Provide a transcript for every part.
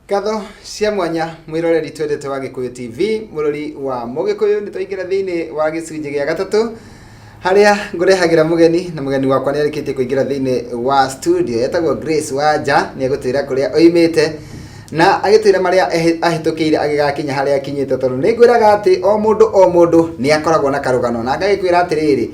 Katho cia mwanya mwiroreri twendete wa Gikuyu TV murori wa Mugikuyu ni twaingira thiini wa gicunji gia gatatu haria ngurehagira mugeni na mugeni wakwa ni arikitie kuingira thiini wa studio etagwo Grace Wanja ni egutwira kuria oimite na agitwira maria ahitukiire agigakinya haria akinyite tondu ni ngwiraga ati o mundu ni akoragwo na karugano na ngagikwira atiriri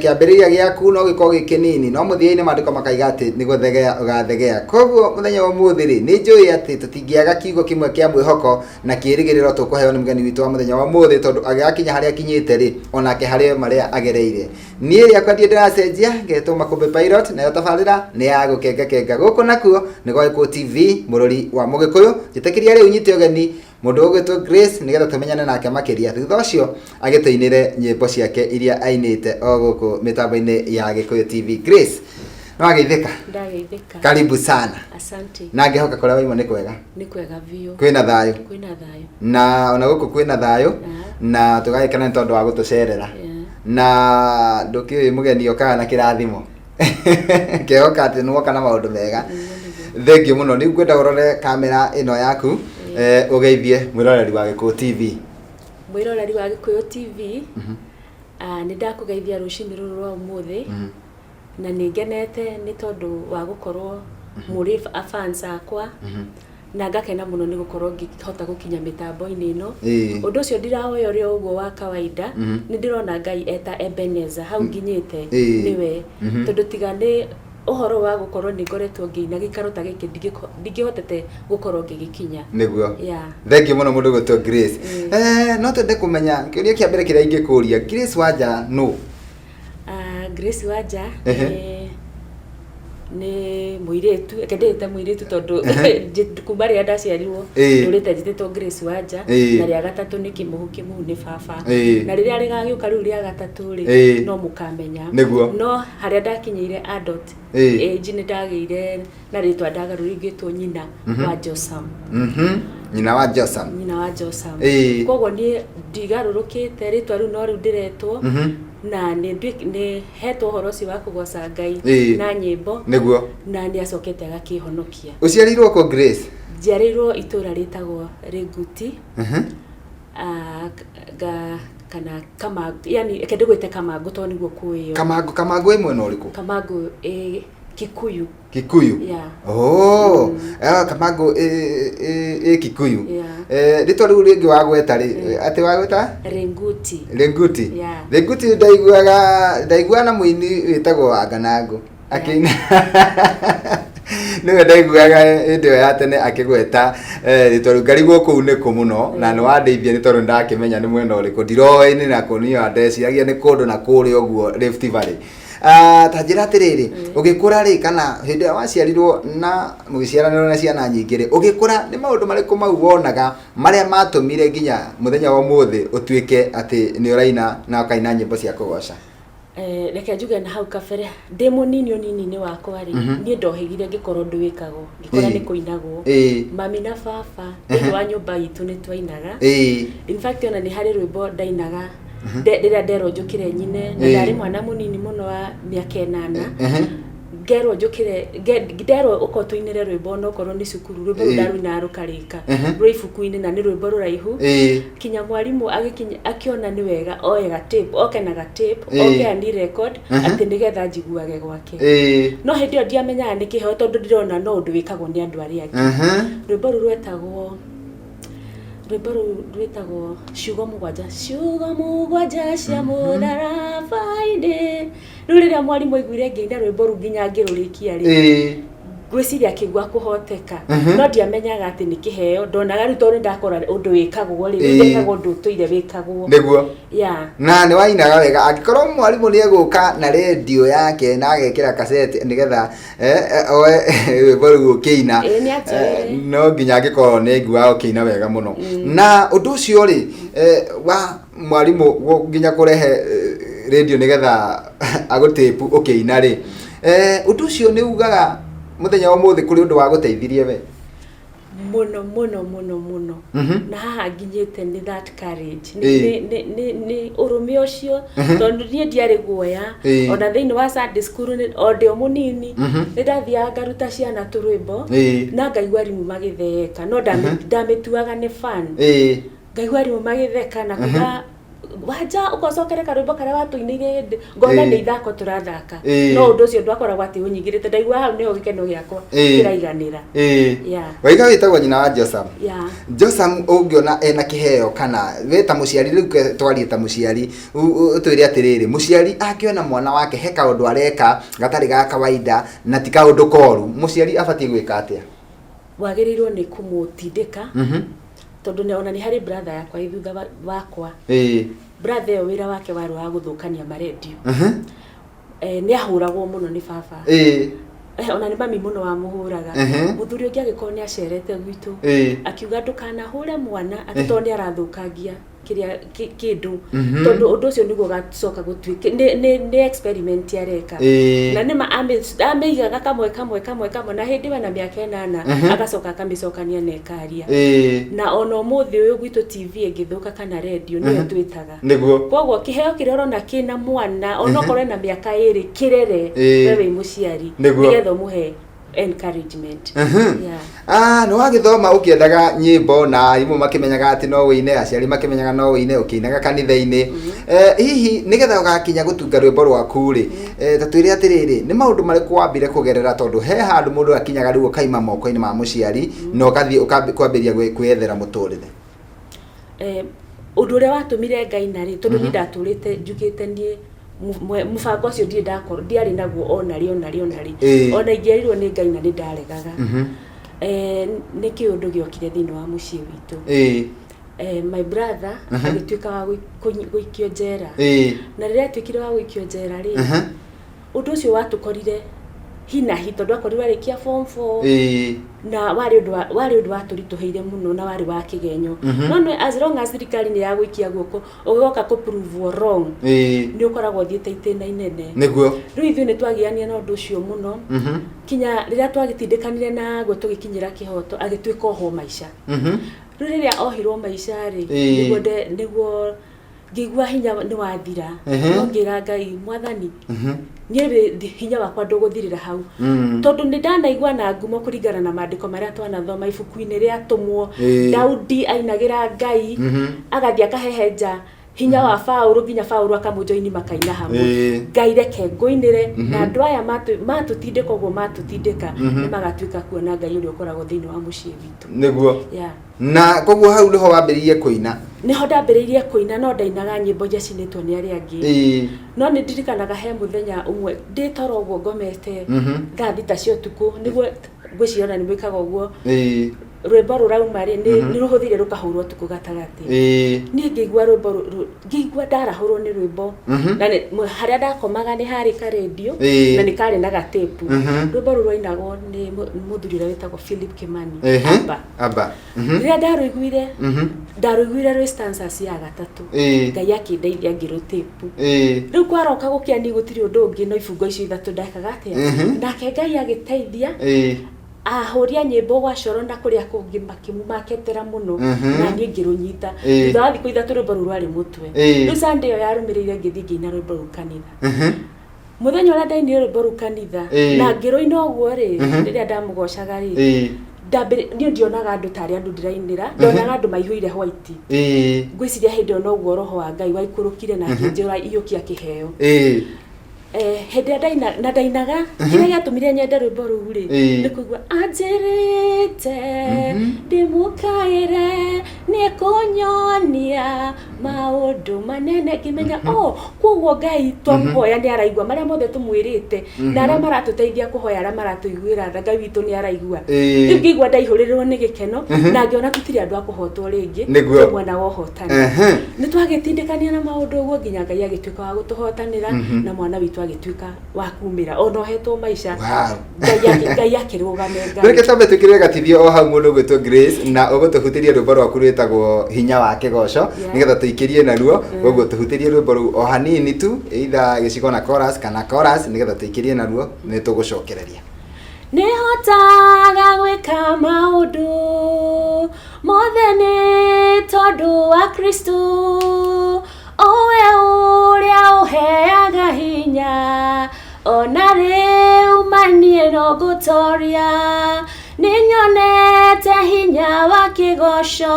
kiambiriria giaku no giko gikinini no muthiaini mandiko makaiga ati ni guthegea ugathegea koguo muthenya wa muthiri ni njui ati tutingiaga kiugo kimwe kia mwihoko na kiirigiriro tukuheo ni mugeni witu wa muthenya wa muthi tondu agigakinya haria akinyite ri onake haria maria agereire nie ria kwandie ndiracenjia ngetuma kumbe pilot na yo tabarira ni ya gukenga guku nakuo ni Gikuyu TV murori wa Mugikuyu jitekiria ri unyite ugeni mundu ugwitwo Grace nigetha tumenyane nake makiria thutha ucio agituinire nyimbo ciake iria ainite o guku mitambo-ini ya Gikuyu TV. Grace no ageithika? Ndageithika. Karibu sana. Asante. Na ngehoka kuria waimo ni kwega? Ni kwega vio. Kwina thayo? Kwina thayo. Na ona guku kwina thayo na tugagikana ni tondu wa gutucerera na ndukiu mugeni okaga na kirathimo kehoka ati nuoka na maundu mega. Thengiu muno ni ngwenda urore kamera ino yaku ugeithie mwiroreri wa Gikuyu TV. Mwiroreri wa Gikuyu TV ni ndakugeithia rucini ruru rwa umuthi na ningenete ni tondu wa gukorwo muri fans akwa na ngakena muno ni gukorwo ngihota gukinya mitambo-ini ino. Undu ucio ndirahoya uri uguo wa kawaida ni ndirona Ngai eta Ebenezer hau nginyite niwe tondu tiga ni uhoro wa gukorwo ni ngoretwo nginya gikaro ta giki ndingihotete gukorwo ngigikinya niguo. Thengiu muno mundu gwitwo Grace. No twende kumenya kiuria kia mbere kiria ingikuria Grace Wanja no? Grace Wanja ni muiritu ekendete muiritu tondu kuma ria ndaciarirwo ndurite njititwo Grace Wanja na ria gatatu ni kimuhu ni baba na riria rigagiuka riu ria gatatu ri no mukamenya no haria ndakinyeire adult age ni ndageire na ritwa ndagaru ringitwo nyina wa Josam. Nyina wa Josam. Nyina wa Josam. Koguo ni ndigarurukite ritwa riu no riu ndiretwo na ni hetwo horo ci wa kugoca Ngai na nyimbo niguo na ni acokete agakihonokia. Uciarirwo ko Grace? Njiarirwo itura ritagwo Renguti kana Kamangu, yani kende gwite Kamangu to niguo kuyo. Kamangu imwe no riku? Kamangu Kikuyu. Kikuyu? Oh, Kamangu Kikuyu. Rito riu ringi wagweta ri ati wagweta Renguti. Renguti? Renguti ndaiguaga na muini witagwo Anganangu akina niwe ndaiguaga ndio ya tene akigweta rito riu ngarigwo kuu ni ku muno na ni wandeithia ni tondu ndakimenya ni mwena uriku ndiroi ni na kunio ndeciagia ni kundu na kuri oguo Rift Valley. Tajira atiriri ugikura ri kana hindi ya waciarirwo na mugiciaraniro na ciana nyingi ri ugikura ni maundu mariku mau wonaga maria matumire nginya muthenya wa muthi utuike ati ni uraina na ukaina nyimbo cia kugoca? Reke njuge na hau kabere ndi munini ni wakwa ri ni ndohigire ngikorwo nduikago ngikora ni kuinagwo mami na baba ndi wa nyumba itu ni twainaga. In fact ona ni hari rwimbo ndainaga rĩrĩa nderwo njũkire nyine na ndarĩ mwana mũnini mũno wa mĩaka 8 ngerwo njũkire nderwo uko tuinire rwĩmbo no korwo ni cukuru rwĩmbo ndarũina rũkarĩka rwĩ ibuku-inĩ na nĩ rwĩmbo rũraihu kinya mwarimu akiona ni wega oega tape okenaga tape okea ni record atĩ nĩgetha njiguage gwake no hĩndĩ ĩyo ndiamenyaga nĩ kĩheo tondũ ndĩrona no ũndũ wĩkagwo nĩ andũ arĩa angĩ. Rwĩmbo rũu rwĩtagwo ciugo mũgwanja cia mũtharaba-inĩ. Rĩu rĩrĩa mwarimũ aiguire ngĩina rwĩmbo rũu nginya ngĩrũrĩkia rĩ ngwĩciria akĩigua kũhoteka no ndiamenyaga atĩ nĩ kĩheo ndonaga rĩu tondũ ndakora ũndũ wĩkagwo rĩ wĩkagwo ũndũ ũtũire wĩkagwo nĩguo. Na nĩ wainaga wega angĩkorwo mwarimũ nĩ egũka na redio yake na agekĩra kaseti nĩgetha oe rwĩmbo rũu ũkĩina no nginya angĩkorwo nĩ aiguaga ũkĩina wega mũno. Na ũndũ ũcio rĩ wa mwarimũ nginya kũrehe redio nĩgetha agũtĩpu ũkĩina rĩ ũndũ ũcio nĩ ugaga muthenya wa muthi kuri undu wa guteithirie we? muno na haha nginyete ni that courage ni urume ucio tondu nie ndiari guoya ona thiini wa Sunday school o ndio munini ndathia ngaruta ciana turwimbo na ngaigua rimu magitheka no ndamituaga ni fan ngaigua rimu magitheka na kuga waja ukosokere karwimbo kare watuinire ngona ni ithako turathaka no undu ucio ndwakoragwo ati unyigirite ndaigua hau niho gikeno giakwa kiraiganira waiga witagwo nyina wa Josam Josam ungiona ena kiheo kana we ta muciari riu twari ta muciari utwire atiriri muciari akiona mwana wake he kaundu areka gatari ga kawaida na ti kaundu koru muciari abatie gwika atia wagirirwo ni kumutindika tondu ne ona ni hari brother yakwa ithutha wakwa brother yo wira wake wari wa guthukania maredio ni ahuragwo muno ni baba ona ni mami muno wa muhuraga muthuri ungi agikoo ni acerete gwitu akiuga ndukana hure mwana atitoni arathukangia kiria kindu tondu undu ucio niguo gacoka gutwike ni experiment yareka na nima ameigaga kamwe na hindi wana miaka 8 agacoka kamicokania na ekaria na ona umuthi uyu gwitu TV ingithuka kana radio niyo twitaga niguo koguo kiheo kirero na kina mwana ona korwe na miaka 2 kirere wewe muciari nigetha muhe encouragement no wagithoma ukiendaga nyimbo na imu makimenyaga ati no wine aciari makimenyaga no wine ukinaga kanitha-ini hihi nigetha ugakinya gutunga rwimbo rwaku ri tatwire atiriri ni maundu mariku wambire kugerera tondu he handu mundu akinyaga riu kaima moko-ini ma muciari no ukathie kwambiria kwiyethera muturire undu uria watumire Ngai na ri tondu ndaturite njugite nie mufango ucio ndiari naguo ona ri ona ingierirwo ni Ngai na ni ndaregaga ni kiundu giokire thiini wa mucii witu my brother agituika wa guikio njera na riria twikire wa guikio njera ri undu ucio watukorire hina hito ndwakorirwo arikia form 4 na wari undu waturituheire muno na wari wa kigenyo no as long as thirikari ni ya gwikia guoko ugoka ku prove wrong ni ukoragwo thiete itena inene niguo riu ithu ni twagiania na undu ucio muno kinya riria twagitindikanire na gwe tugikinyira kihoto agitwika oho maisha riu riria ohirwo maisha ri niguo ngigua hinya ni wathira ngira Ngai mwathani nyebe hinya wakwa nduguthirira hau tondu ni ndanaigua na ngumo kuringana na maandiko maria twanathoma ibuku-ini ria tumwo Daudi ainagira Ngai agathia kahehenja hinya wa Paulo nginya Paulo akamujoini makaina hamwe Ngai reke ngoinire na andu aya matutindika uguo matutindika ni magatwika kuona Ngai uri ukoragwo thiini wa mucii witu niguo na koguo hau niho wambiririe kuina niho ndambiririe kuina no ndainaga nyimbo jacinitwo ni aria angi no ni ndirikanaga he muthenya umwe nditoro uguo ngomete thaa thita cia utuku niguo ngwiciona ni mwikaga uguo rwimbo rurauma ri ni ruhuthire rukahurwo tuku gatagati ni ngigua rwimbo ngigua ndarahurwo ni rwimbo na haria ndakomaga ni hari ka radio na ni kari na gatepu rwimbo rurainagwo ni muthuri uria witagwo Philip Kimani aba riria ndaruiguire stanzas ya gatatu Ngai akindeithia ngirutepu riu kwaroka gukiani gutiri undu ungi no ibungo icio ithatu ndakaga atia ndake Ngai agiteithia ahoria nyimbo gwa coro na kuria kungi maketera muno na ni ngirunyita thutha wa thiku ithatu rwimbo rwari mutwe riu Sunday yarumiriire ngithi nginya rwimbo rukanitha muthenya uria ndainire rwimbo rukanitha na ngiruina uguo ri riria ndamugocaga ri ni ndionaga andu tari andu ndirainira ndonaga andu maihuire white ngwiciria hindi ona uguo roho wa Ngai waikurukire na kinjira iyukia kiheo hende ndainaga kira giatumire nyende rwimbo ruu ri ni kuigua anjirite ndimukaire ni kunyonia maundu manene kimenya koguo Ngai twamuhoya ni araigua maria mothe tumwirite na aria maratuteithia kuhoya aria maratuiguira tha Ngai witu ni araigua ngigua ndaihurirwo ni gikeno na ngiona tutiri andu akuhotwo ringi mwana wa uhotani ni twagitindikania na maundu uguo nginya Ngai agituika wa gutuhotanira na mwana witu agituika wa kumira ono hetwo maisha Ngai akirugame reke tambe tukire gatithio o hau mundu gwitwo Grace na ugutuhutiria rwimbo rwaku rwitagwo hinya wa kigoco nigetha tuikirie naruo koguo tuhutirie rwimbo ru o hanini tu either gicigo na chorus nigetha tuikirie naruo ni tugucokereria nihotaga gwika maundu nĩũndũ wa Kristo owe ũrĩa ũheaga hinya ona rĩu manie no gũtoria nĩnyonete hinya wa kĩgoco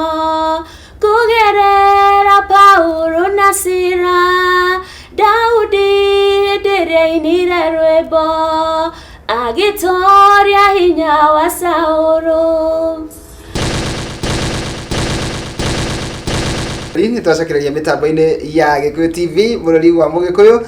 kũgerera Paulo na Sila Daudi ndĩrĩinire rwĩmbo agĩtoria hinya wa Saũlũ. Nĩ twacokereria mĩtambo-inĩ ya Gĩkũyũ TV mũrori wa Mũgĩkũyũ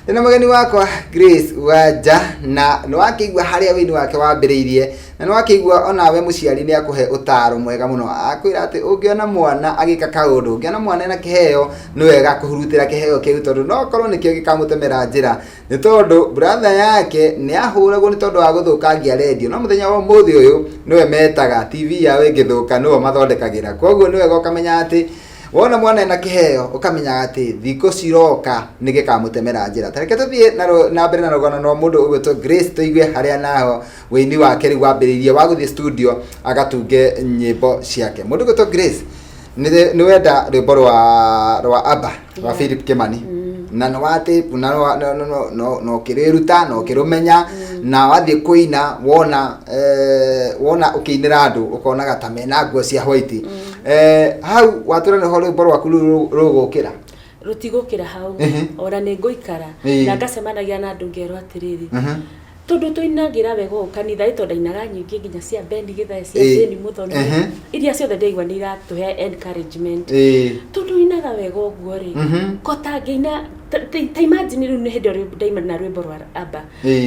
na mũgeni wakwa Grace Wanja, na nĩ wakĩigua harĩa wĩini wake wambĩrĩirie na nĩ wakĩigua onawe mũciari nĩ akũhe ũtaaro mwega mũno akwĩra atĩ ũngĩona mwana agĩka kaũndũ ũngĩona mwana ena kĩheo nĩ wega kũhurutĩra kĩheo kĩu tondũ no korwo nĩkĩo gĩkamũtemera njĩra nĩ tondũ brother yake nĩ ahũragwo nĩ tondũ wa gũthũkangia redio no mũthenya wa ũmũthĩ ũyũ nĩwe metaga TV yao ĩngĩthũka nĩwe mathondekagĩra, koguo nĩ wega ũkamenya atĩ wona mwana ena kĩheo ũkamenya atĩ thikũ ciroka nĩ gĩkamũtemera njĩra. Tareke tũthiĩ na mbere na rũgano rwa mũndũ ũgwĩtwo Grace tũigue harĩa naho wĩini wake rĩu wambĩrĩirie wa gũthiĩ studio agatunge nyĩmbo ciake. Mũndũ ũgwĩtwo Grace nĩ wenda rwĩmbo rwa ABBA rwa Philip Kimani na nĩ watape na no kĩrĩruta no kĩrũmenya na wathiĩ kũina wona ũkĩinĩra andũ ũkonaga ta mena nguo cia white. Hau watũra nĩho rwĩmbo rwaku rũgũkĩra rutigũkĩra hau ora nĩ ngũikara na ngacemanagia na andũ ngerwo atĩrĩrĩ tondũ tũinagĩra wega kanitha ĩtondũ ndainaga nyingĩ nginya cia bendi gĩthae cia Jane Muthoni iria ciothe ndaigua nĩ iratũhe encouragement tondũ inaga wega ũguo rĩ kota ngĩina ta imagine rĩu nĩ hĩndĩ ĩrĩa ndaima na rwĩmbo rwa ABBA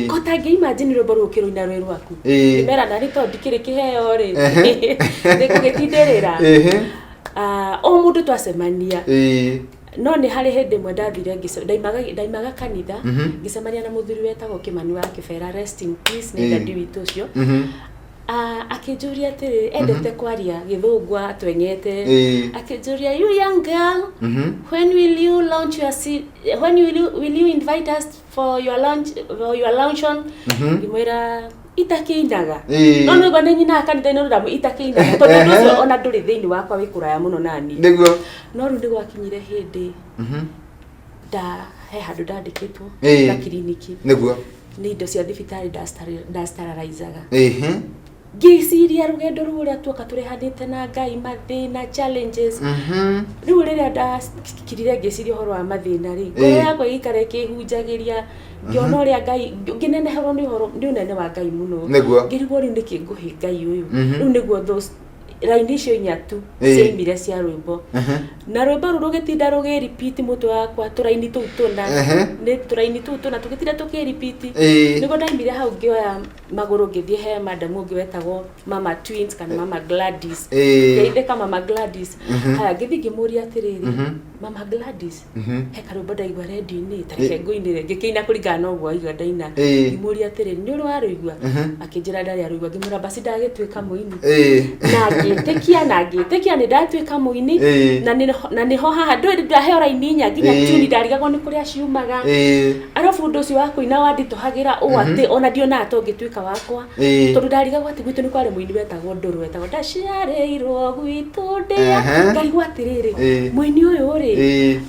kota ngĩimagine rwĩmbo rũu ũkĩrũina rwĩ rwaku mera na nĩ tondũ ndikĩrĩ kĩheo rĩ nĩkũgĩtindĩrĩra o mũndũ twacemania no nĩ harĩ hĩndĩ ĩmwe ndathire ndaimaga kanitha ngĩcemania na mũthuri wetagwo Kimani wa Kĩbera, rest in peace nĩ dadi witũ ũcio akĩnjũria atĩrĩrĩ endete kwaria gĩthũngũ atweng'ete akĩnjũria you young girl when will you launch your when will you invite us for your luncheon ngĩmwĩra itakĩinaga no nĩguo nĩ nyina kanitha-inĩ rũramu itakĩinaga tondũ ũcio ona ndũrĩ thĩinĩ wakwa wĩ kũraya mũno nani nĩguo no rĩu nĩ gwakinyire hĩndĩ he handũ ndandĩkĩtwo na kiriniki nĩguo nĩ indo cia thibitarĩ ndasterilizaga ngĩciria rũgendo rũu ũrĩa tuoka tũrehanĩte na Ngai mathĩna challenges rĩu rĩrĩa ndakirire ngĩciria ũhoro wa mathĩna rĩ ngoro yakwa ĩgĩikara ĩkĩhunjagĩria ngĩona ũrĩa Ngai ngĩneneherwo nĩ ũnene wa Ngai mũno ngĩrigwo rĩu nĩkĩ ngũhe Ngai ũyũ rĩu nĩguo raini icio inya tu ciaimire cia rwĩmbo na rwĩmbo rũu rũgĩtinda rũgĩ-repeat mũtwe wakwa tũraini tũu tũna nĩ tũraini tũu tũna tũgĩtinda tũkĩ-repeat nĩguo ndaimire hau ngĩoya magũrũ ngĩthiĩ he madamu ũngĩ wetagwo Mama Twins kana Mama Gladys ngĩithĩka Mama Gladys haya ngĩthiĩ ngĩmũria atĩrĩrĩ Mama Gladys he karwĩmbo ndaigua redio-inĩ tareke ngũinĩre ngĩkĩina kũringana na ũguo aigua ndaina ngĩmũria atĩrĩrĩ nĩ ũrĩ warũigua akĩnjĩra ndarĩ arũigua ngĩmwĩra basi ndagĩtuĩka mũini na ngĩtĩkia nĩ ndatuĩka mũini na nĩho haha ndaheo raini inya nginya tuni ndarigagwo nĩ kũrĩa ciumaga arabu ũndũ ũcio wa kũina wanditũhagĩra ũũ atĩ ona ndionaga to ngĩtuĩka wakwa tondũ ndarigagwo atĩ gwitũ nĩ kwarĩ mũini wetagwo Ndũrũ wetagwo ndaciarĩirwo gwitũ ndĩa ngarigwo atĩrĩrĩ mũini ũyũ rĩ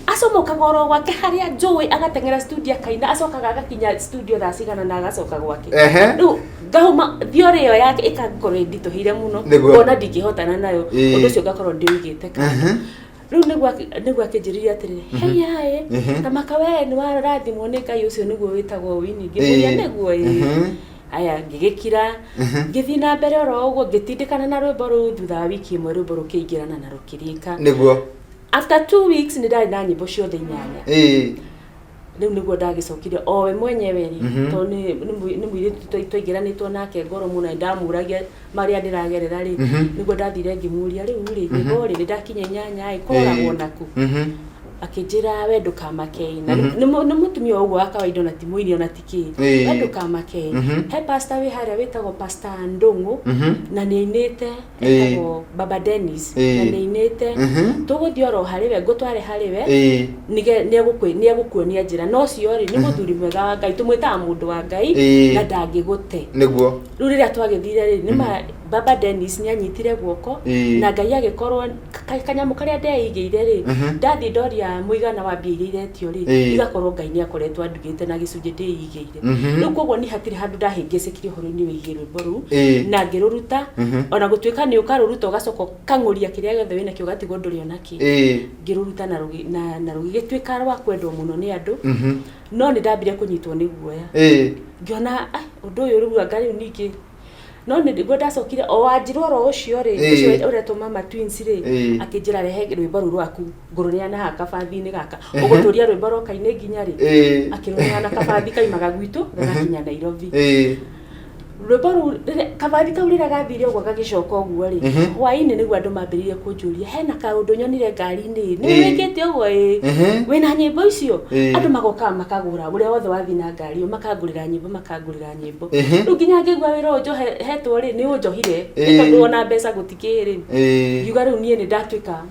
acomokaga oro gwake harĩa njũĩ agateng'era studio akaina acokaga agakinya studio thaa cigana na agacoka gwake rĩu ngauma thiorĩ ĩyo yake ĩkakorwo nditũhire mũno ona ndingĩhotana nayo ũndũ ũcio ngakorwo ndĩũigĩte rĩu nĩguo akĩnjĩrĩria atĩrĩrĩ heyaĩ ta maka we nĩ warathimwo nĩ Ngai ũcio nĩguo wĩtagwo wini ngĩmũria nĩguo aya ngĩgĩkira ngĩthiĩ na mbere oro ũguo ngĩtindĩkana na rwĩmbo rũu thutha wa wiki ĩmwe rwĩmbo rũkĩingĩrana na rũkĩrĩka nĩguo after 2 weeks nĩ ndarĩ na nyĩmbo ciothe 8 rĩu nĩguo ndagĩcokirie o we mwenyewe tondũ nĩ mũirĩtu twaingĩranĩtwo nake ngoro mũno ndamũragia marĩa ndĩragerera rĩ nĩguo ndathire ngĩmũria rĩu rĩ nyĩmbo rĩ ndakinya 8 koragwo naku akĩnjĩra we ndũkamakei na nĩ mũtumia ũguo wa kawaida na ti mũini ona ti kĩ we ndũkamakei he pastor wĩ harĩa wĩtagwo Pastor Ndũng'ũ na nĩ ainĩte etagwo Baba Dennis na nĩ ainĩte tũgũthiĩ oro harĩ we ngũtware harĩ we nĩegũkuonia njĩra no cio rĩ nĩ mũthuri mwega wa Ngai tũmwĩtaga mũndũ wa Ngai na ndangĩgũte nĩguo rĩu rĩrĩa twagĩthire rĩ nĩ Baba Dennis nĩ anyitire guoko na Ngai agĩkorwo kanyamu karia ndeigire ri ndathi ndoria muigana wa mbia iria iretio ri igakorwo Ngai ni akoretwo andugite na gicunje ndeigire riu koguo ni hatiri handu ndahingicikire horo-ini wigie rwimbo ru na ngiruruta ona gutuika ni ukaruruta ugacoka kanguria kiria giothe wina kio gatigwo nduri onaki ngiruruta na rugigituika rwa kwendwo muno ni andu no ni ndambire kunyitwo ni guoya ngiona undu uyu ruga ngari ningi no ni ndigwo ndacokire o wanjiroro ucio ri ucio uretwo Mama Twins ri akinjira rehe rwimbo ru rwaku nguruneana ha kabathi-ini gaka uguturia rwimbo roka-ini nginya ri akiruneana kabathi kaimaga gwitu gakinya Nairobi rwimbo ru kabathi kau rira gathire uguo gagicoka uguo ri hwaini niguo andu mambiririe kunjuria hena kaundu nyonire ngari-ini ni wikite uguo wina nyimbo icio andu magoka makagura uria wothe wathi na ngari makagurira nyimbo riu nginya ngigua wira ujo hetwo ri ni unjohire tondu ona mbeca gutikiri yuga riu nie ni ndatuika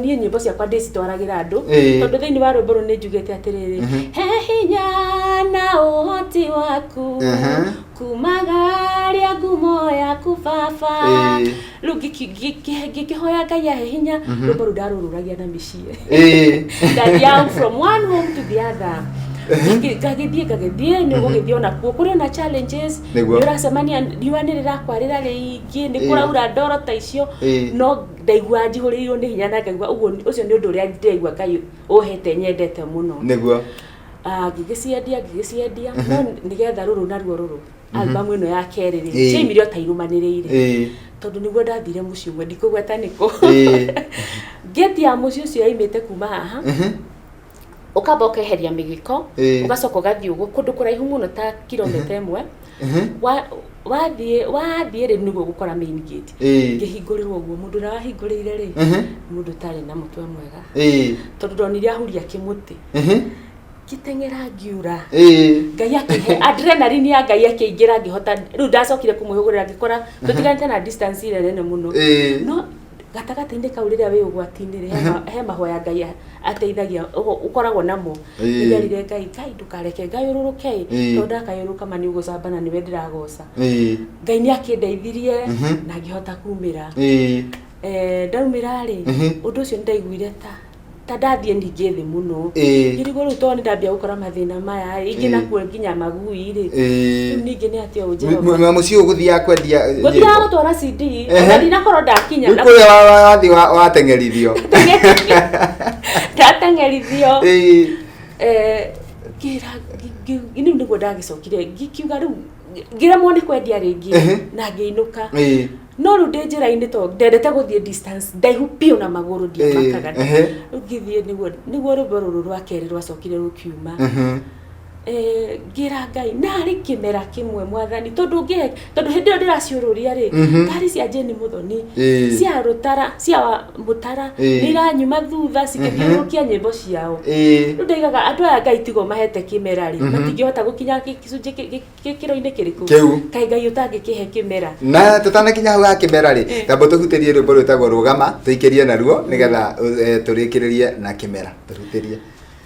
nie nyimbo ciakwa ndicitwaragira andu tondu thiini wa rwimbo ru ni njugite atiriri he hinya na uhoti waku kumagaria ngumo yaku baba riu ngikihoya Ngai ahe hinya rwimbo ru ndarururagia na micii that from one home to the other gagithie ni gugithie ona kuo kuri na challenges ni uracemania riua ni rirakwarira ringi ni kuraura ndoro ta icio no ndaigua njihuriirwo ni hinya na ngaigua uguo ucio ni undu uria ndaigua Ngai uhete nyendete muno niguo ngigiciendia no nigetha ruru naruo album ino ya keri ri ciimirio ta irumaniriire tondu niguo ndathire muci umwe ndikugweta niko geti ya muci ucio yaimite kuma haha ukamba ukeheria migiko ugacoka ugathii uguo kundu kuraihu muno ta kilomita imwe wathie ri niguo gukora main gate ngihingurirwo uguo mundu na wahingurire ri mundu tari na mutwe mwega tondu ndonire ahuria kimuti kitengera ngiura Ngai akihe adrenaline ya Ngai akiingira ngihota riu ndacokire kumwihugurira ngikora tutiganite na distance ile nene muno no gatagata-ini kau riria wi ugwati-ini ri he mahoya Ngai ateithagia ukoragwo namo ndirire Ngai ndukareke Ngai ururuke tondu ndakayuruka mani ugucambana niwe ndiragoca Ngai ni akindeithirie na ngihota kumira ndaumira ri undu ucio ndaiguire ta ndathie ningi thi muno ngirigo riu to ni ndambia gukora mathina maya ingi nakuo nginya magui ri ningi ni atio njero mucio guthia kwendia guthia gutwara CD ona ndinakorwo ndakinya na kuya wathi watengerithio ndatengerithio kira ini niguo ndagicokire ngikiuga riu ngiremwo ni kwendia ringi na ngiinuka no ru njira-ini to ndendete guthie distance ndaihu piu na maguru ndiamakaga ngithie niguo rwimbo ruru rwa keri rwacokire rukiuma ngira Ngai nari kimera kimwe mwathani tondu hindi io ndiraciururia ri ngari cia Jane Muthoni cia rutara cia mutara niranyuma thutha cikithiurukia nyimbo ciao riu ndaigaga andu aya Ngai tigo mahete kimera ri matingihota gukinya gicunji gikiro-ini kiriku kai Ngai utangikihe kimera na tutanakinya hau ha kimera ri tambo tuhutirie rwimbo rwitagwo rugama tuikirie naruo nigetha turikiririe na kimera tuhutirie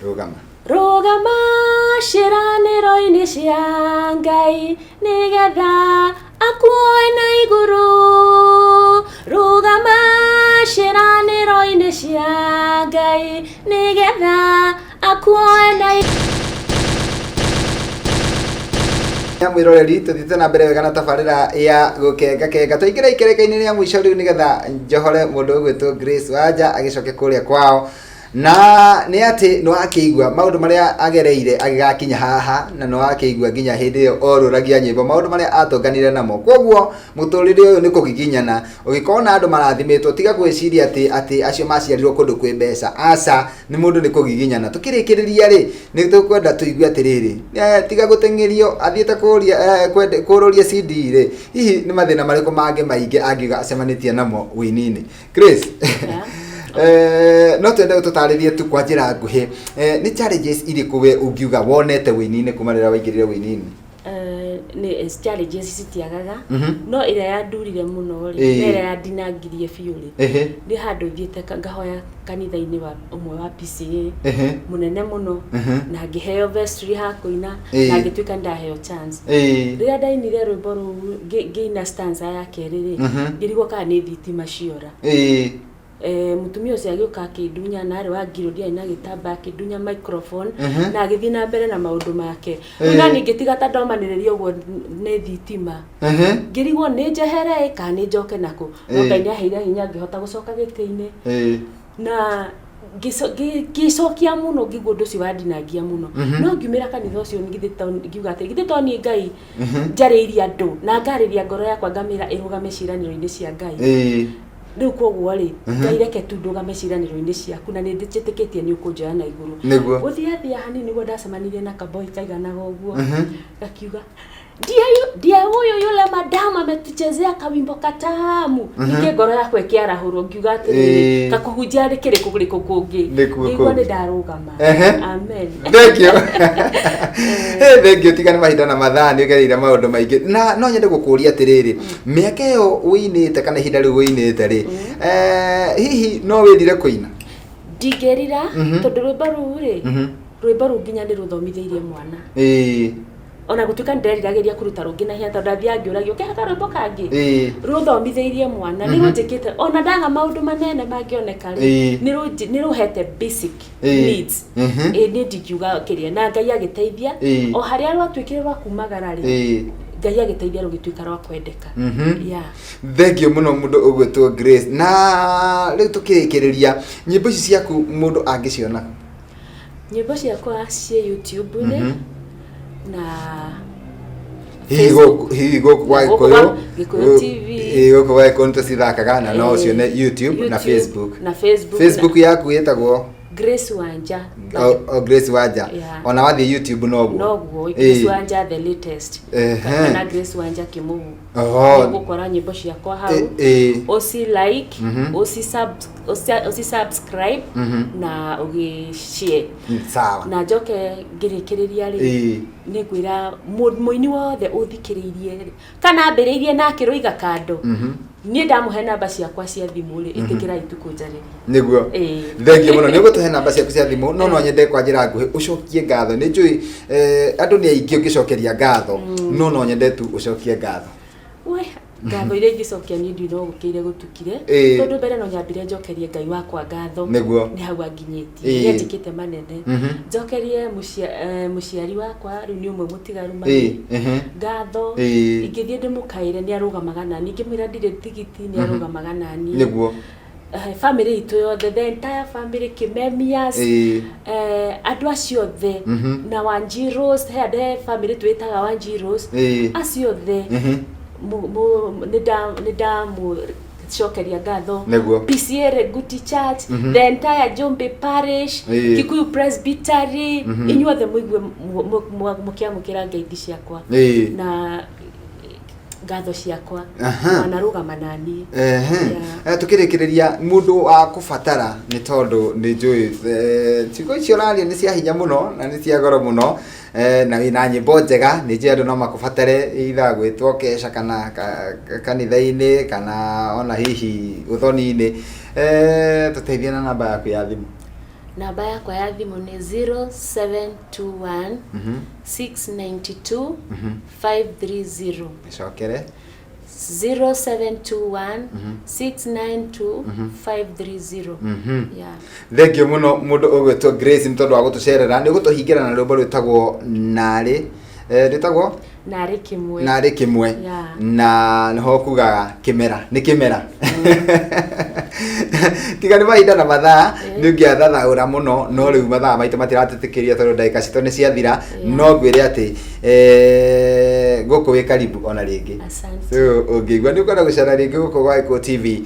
rugama ciraniro-ini cia Ngai nigetha akuoe na iguru rugama ciraniro-ini cia Ngai nigetha akuoe na mwiroreri tuthite na mbere wega na tabarira ya gukenga tuingira ikereka-ini ria mwico riu nigetha njohore mundu ugwitwo Grace Wanja agicoke kuria kwao na ni ati no akigwa maundu maria agereire agigakinya haha na no akigwa nginya hindi iyo oruragia nyimbo maundu maria atonganire namo koguo muturire uyu ni kugiginyana ugikona andu marathimitwo tiga gwiciria ati acio maciarirwo kundu kwi mbeca aca ni mundu ni kugiginyana tukirikiriria ri ni tukwenda tuigue atiriri tiga gutengerio athiete kururia CD ri hihi ni mathina mariku mangi maingi angiga acemanitie namo wini-ini Grace no twende tutaririe tu kwa njira nguhi ni challenges iriku we ungiuga wonete wini-ini kuma rira waingirire wini-ini ni challenges citiagaga no ira yandurire muno ri ira yandinangirie biu ri ndi handu thiete ngahoya kanitha-ini wa umwe wa PCA munene muno na ngiheo vestry ha kuina na ngituika ndaheo chance rira ndainire rwimbo ru ngiina stanza ya keri ri ngirigwo kana ni thitima ciora mutumia ucio agioka akidunya na ari wa ngirodia ina gitamba akidunya microphone na agithii na mbere na maundu make na ningitiga ta ndomaniriria uguo ni thitima ngirigwo ni njehere ka ni njoke nako no Ngai aheire hinya ngihota gucoka giti-ini na gicokia muno ngigwo ndu cio wandinagia muno no ngiumira kanitha ucio ngiuga ati githito ni Ngai njariria andu na ngariria ngoro yakwa ngamira irugame ciraniro-ini cia Ngai riu koguo ri Ngai reke tu ndugame ciraniro-ini ciaku na ni ndijitikitie ni ukunjoya na iguru guthia hanini niguo ndacemanirie na kaboi kaiganaga uguo gakiuga ndiye huyo yule madam ametuchezea kawimbo katamu nige ngoro yakwa ikiarahurwo ngiuga ati kakuhunjia ri kiri kuguriko kungi niguo ni ndarugama amen thank you thank you tigani mahinda na mathaa ni gereire maundu maingi na no nyende gukuria atiriri miaka iyo winite kana ihinda riu winite ri hihi no wirire kuina ndigerira tondu rwimbo ruu ri rwimbo ruu nginya ndi ruthomitheirie mwana ona gutuka ndiriragiria kuruta rungi na hiata ndathia ngiuragio kehaka rwimbo kangi ruthomitheirie mwana ni rujikite ona ndanga maundu manene mangioneka ri ni ruhete basic needs ni ndikiuga kiria na Ngai agiteithia o haria rwatwikire rwa kumagara ri Ngai agiteithia rugituika rwa kwendeka thank you muno mundu ugwetwo Grace na riu tukirikiria nyimbo ici ciaku mundu angiciona nyimbo ciakwa cia YouTube ni na hihi goku kwa Gikuyu TV goku kwa konto cithakaga na no cione YouTube na Facebook yaku yetagwo Grace Wanja Grace Wanja ona wathi YouTube noguo Grace Wanja the latest kana Grace Wanja Kimugu gukora nyimbo ciakwa hau osi like osi subscribe na share sawa na njoke ngirikiriria ri ni gwira muini wothe uthikiririe kana ambiriirie na akiruiga kando ni ndamuhe namba ciakwa cia thimu ri itikira itukunjariria niguo thank you muno ni gutuhe namba ciaku cia thimu no nyende kwa njira nguhi ucokie ngatho ni njui andu ni aingi ungicokeria ngatho no nyende tu ucokie ngatho we ngatho ile ngicokia ni ndio no gukire gutukire tondu mbere no nyambire njokerie Ngai wakwa ngatho ni hau anginyetie yandikite manene njokerie muciari wakwa riu ni umwe mutigaru mari ngatho ingithie ndimukaire ni arugamaga na ningi mwira ndire tigiti ni arugamaga na ni niguo family itu yothe the entire family Kimemias andu acio the na Wanjiros he family twitaga Wanjiros acio the nida mu shokeria ngatho PCA Guti Church the entire Jombe Parish Kikuyu Presbytery inyuothe muigwe mukiamukira ngeithi ciakwa na ngatho ciakwa wanarugama nani tukirikiria mundu wa kubatara ni tondu ni njui ciko icio raria ni cia hinya muno na ni cia goro muno na wina nyimbo njega ni njia andu no makubatare itha gwitwo kesha kana kanitha-ini kana ona hihi uthoni-ini tuteithie na namba yaku ya thimu namba yakwa ya thimu ni 0721 692 530 cokere 0721 692 530 thank you muno mundu ugwetwo Grace mtondu wa gutucerera ni gutuhingira na rwimbo rwitagwo nari rwitagwo nari kimwe na niho kugaga kimera ni kimera tigani mahinda na mathaa ni ungiathathaura muno no riu mathaa maite matiratikiria tondu ndagika cito ni ciathira no ngwire ati guku wi karibu ona ringi so ungigwa ni ukora gucera ringi guku gwa Gikuyu TV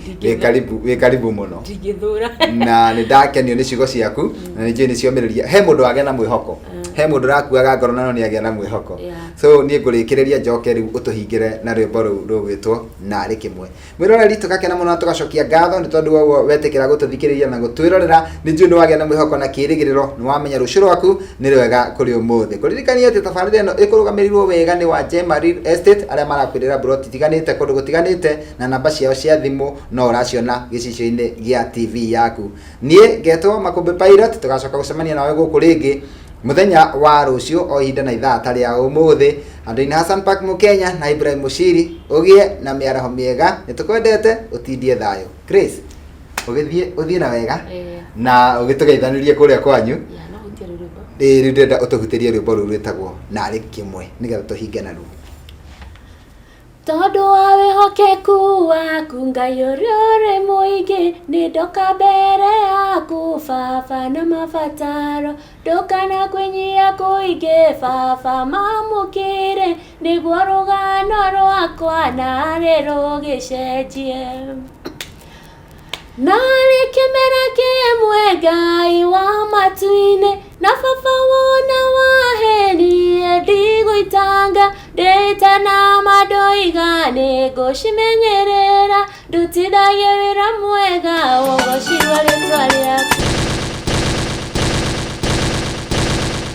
wi karibu muno na ni ndakenio ni ciugo ciaku na ni njui ni ciomiriria he mundu agena mwihoko he mundu rakuaga ngoro no ni agena mwihoko so ni ngurikiriria njoke riu utuhingire na rwimbo ru rugwitwo nari kimwe mwiroreri tukakena muno tugacokia ngatho ni tondu wa wetikira gututhikiriria na gutwirorera ni njui ni wagena mwihoko na kirigiriro ni wamenya rucio rwaku ni rwega kuri umuthi kuririkania ati tabarira ino ikurugamirirwo wega ni wa Jema Real Estate aria marakwirira broti tiganite kundu gutiganite na namba ciao cia thimu no uraciona gicicio-ini gia TV yaku nie ngetwo Makumbi Pilot tugacoka gucemania nawe guku ringi muthenya wa rucio o ihinda na ithaa tari ya umuthi andu-ini Hassan Park Mukenya na Ibrahim Mushiri ugie na miaraho miega nitukwendete utindie thayo Grace uthie na wega na ugitugeithanirie kuria kwanyu riu ndenda utuhutirie rwimbo ruru rwitagwo narĩ kĩmwe nigetha tuhinge na ruru. Tondu wa wihokeku waku Ngai ũrĩa ũrĩ mũingĩ nĩ ndoka mbere yaku Baba na mabataro ndũkana kwĩnyia kũingĩ Baba mamũkĩre nĩguo rũgano rwakwa narĩ rũgĩcenjie. Narĩ kĩmera kĩmwe Ngai wa matu-inĩ na Baba wona wahenie ndigũitanga ndĩtana madoiga nĩngũcimenyerera ndutithagie wĩra mwega ũgocirwo rĩtwa rĩaku.